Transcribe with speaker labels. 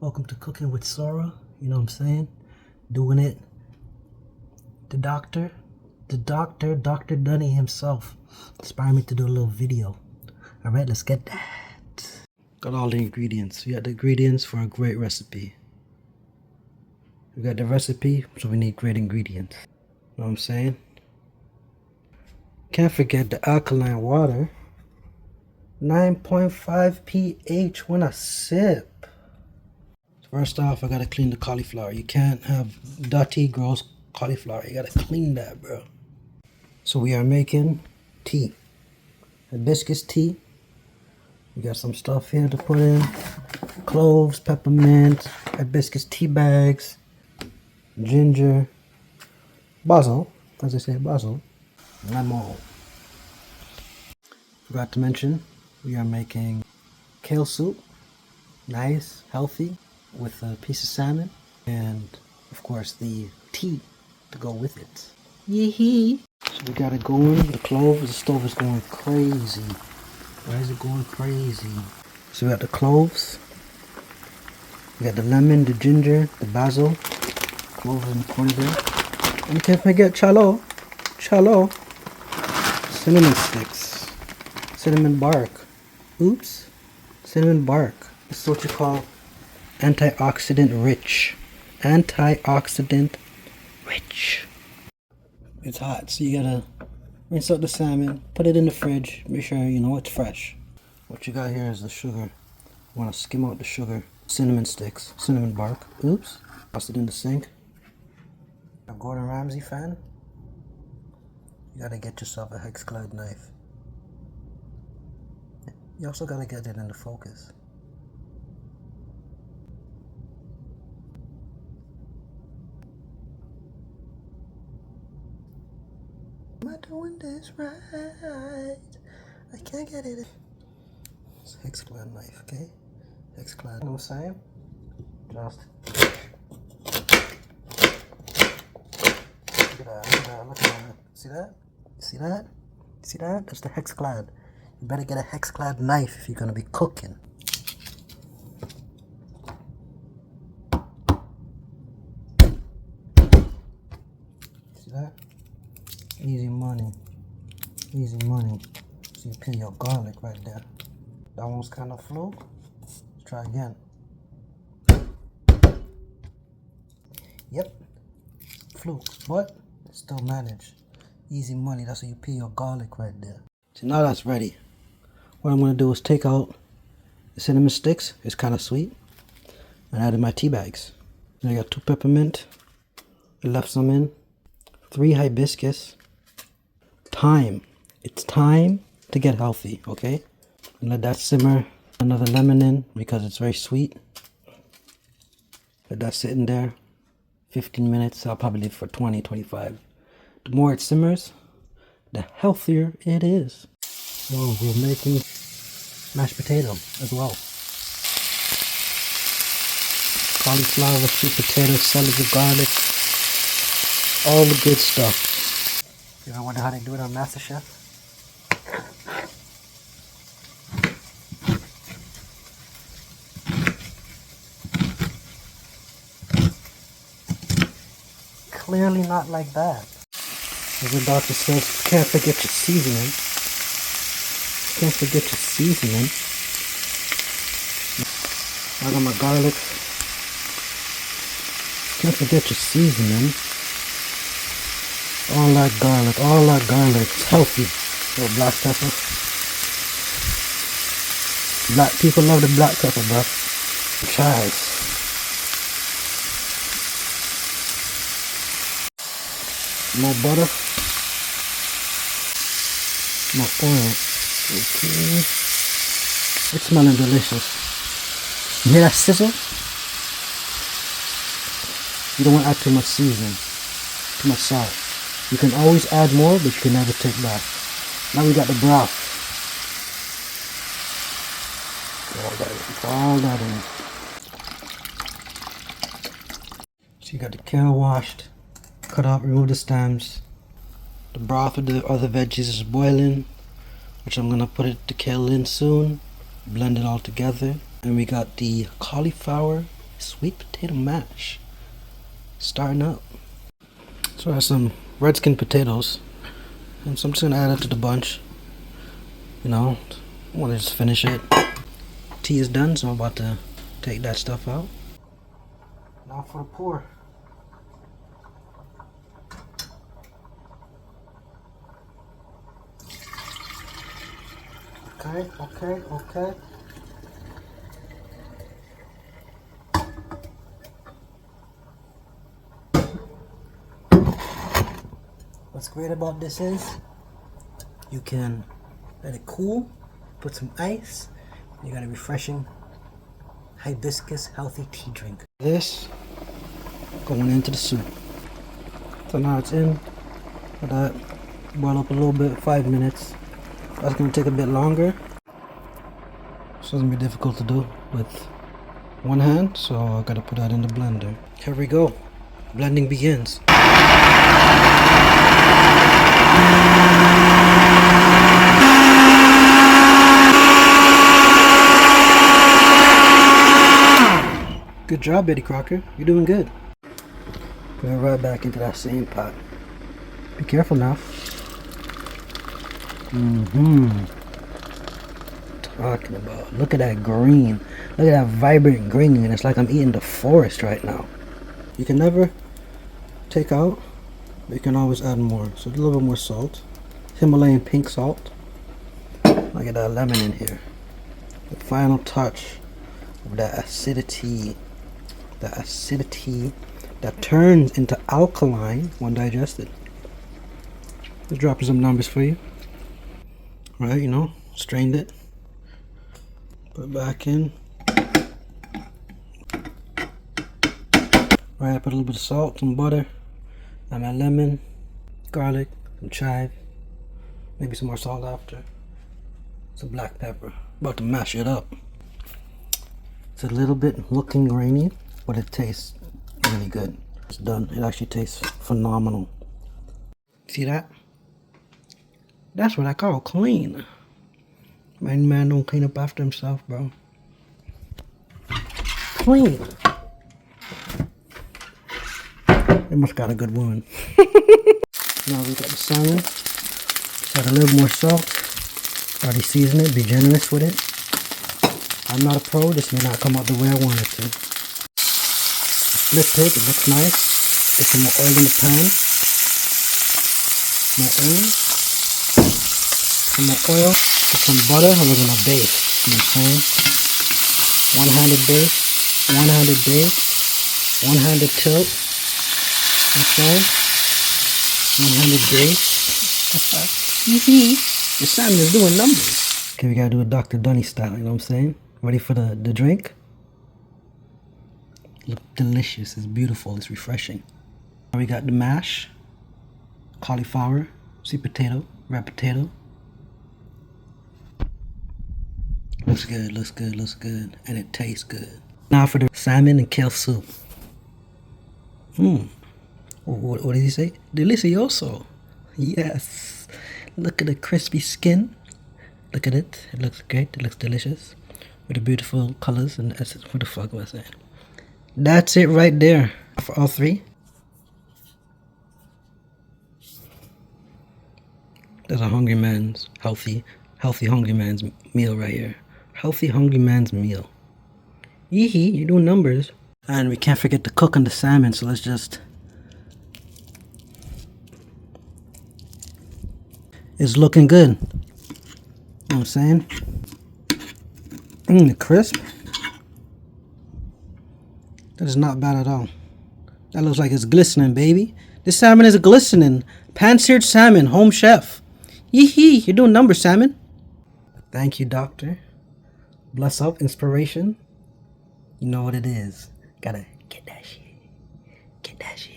Speaker 1: Welcome to Cooking with Sora. You know what I'm saying? Doing it. Dr. Dunny himself inspired me to do a little video. Alright, let's get that. Got all the ingredients. We got the ingredients for a great recipe. We got the recipe, so we need great ingredients. You know what I'm saying? Can't forget the alkaline water. 9.5 pH when I sip. First off, I gotta clean the cauliflower. You can't have dirty, gross cauliflower. You gotta clean that, bro. So we are making tea. Hibiscus tea. We got some stuff here to put in. Cloves, peppermint, hibiscus tea bags, ginger, basil, as I say, basil, lemon. Forgot to mention, we are making kale soup. Nice, healthy, with a piece of salmon. And, of course, the tea to go with it. Yee-hee. So we got it going. The cloves, the stove is going crazy. Why is it going crazy? So we got the cloves. We got the lemon, the ginger, the basil. Cloves in the corner there. And you can't forget chalo. Cinnamon sticks. Cinnamon bark. Oops. Cinnamon bark. This is what you call antioxidant rich. Antioxidant rich. It's hot, so you gotta rinse out the salmon, put it in the fridge, make sure you know it's fresh. What you got here is the sugar. You wanna skim out the sugar. Cinnamon sticks, cinnamon bark. Oops. Toss it in the sink. A Gordon Ramsay fan? You gotta get yourself a hex-clad knife. You also gotta get it into focus. Am I doing this right? I can't get it. It's a hex-clad knife, okay? Hex-clad. You know what I'm saying? Just. Look at that. See that? See that? See that? That's the hex-clad. You better get a hex-clad knife if you're gonna be cooking. See that? Easy money. Easy money. So you peel your garlic right there. That one's kind of fluke. Let's try again. Yep. Fluke. But still managed. Easy money. That's how you peel your garlic right there. So now that's ready. What I'm going to do is take out the cinnamon sticks. It's kind of sweet. And add in my tea bags. And I got 2 peppermint. I left some in. 3 hibiscus. Thyme. It's time to get healthy, okay? And let that simmer. Another lemon in because it's very sweet. Let that sit in there. 15 minutes. I'll probably leave it for 20, 25. The more it simmers, the healthier it is. So we're making mashed potato as well. Cauliflower, sweet potato, celery, garlic, all the good stuff. You ever wonder how they do it on MasterChef? Clearly not like that. As the doctor says, can't forget your seasoning. Can't forget your seasoning. I got my garlic. Can't forget your seasoning. All that garlic. It's healthy. Little black pepper. Black people love the black pepper, bro. Chives. More butter. More oil. Okay. It's smelling delicious. You hear that sizzle? You don't want to add too much seasoning. Too much salt. You can always add more, but you can never take back. Now we got the broth. All that in. So you got the kale washed. Cut out, remove the stems. The broth with the other veggies is boiling, which I'm gonna put the kale in soon. Blend it all together. And we got the cauliflower Sweet potato mash. Starting up. So I have some red skin potatoes. And so I'm just gonna add it to the bunch. You know, I wanna just finish it. Tea is done, so I'm about to take that stuff out. Now for the pour. Okay. What's great about this is you can let it cool, put some ice, and you got a refreshing hibiscus healthy tea drink. This going into the soup. So now it's in. Let that boil up a little bit, 5 minutes. That's gonna take a bit longer. So it's gonna be difficult to do with one hand, so I gotta put that in the blender. Here we go. Blending begins. Good job, Betty Crocker. You're doing good. Put it right back into that same pot. Be careful now. Talking about. Look at that green. Look at that vibrant green. It's like I'm eating the forest right now. You can never take out, but you can always add more. So a little bit more salt. Himalayan pink salt. Look at that lemon in here. The final touch of that acidity. The acidity that turns into alkaline when digested. Just dropping some numbers for you. Right, you know, strained it. Put it back in. Right, I put a little bit of salt, some butter, and my lemon, garlic, some chive, maybe some more salt after, some black pepper. About to mash it up. It's a little bit looking grainy, but it tastes really good. It's done. It actually tastes phenomenal. See that? That's what I call clean. Man don't clean up after himself, bro. Clean. They must got a good woman. Now we got the salmon. Add a little more salt. Already season it. Be generous with it. I'm not a pro. This may not come out the way I want it to. Flip it. It looks nice. Get some more oil in the pan. More oil. Some more oil. Get some butter. And we're gonna bake. You know what I'm saying? One-handed bake. One-handed bake. One-handed tilt. Okay. One-handed bake. The salmon is doing numbers. Okay, we gotta do a Dr. Dunny style, you know what I'm saying? Ready for the drink? Look delicious, it's beautiful, it's refreshing. Now we got the mash, cauliflower, sweet potato, red potato. Looks good, looks good, looks good, and it tastes good. Now for the salmon and kale soup. What did he say? Delicioso. Yes. Look at the crispy skin. Look at it. It looks great. It looks delicious. With the beautiful colors and essence. What the fuck was that? That's it right there. For all three. There's a hungry man's healthy hungry man's meal right here. Healthy hungry man's meal. Yee-hee, you're doing numbers. And we can't forget to cook on the salmon, so let's just... It's looking good. You know what I'm saying? The crisp. That is not bad at all. That looks like it's glistening, baby. This salmon is glistening. Pan-seared salmon, home chef. Yee-hee, you're doing numbers, salmon. Thank you, doctor. Bless up, inspiration. You know what it is. Gotta get that shit. Get that shit.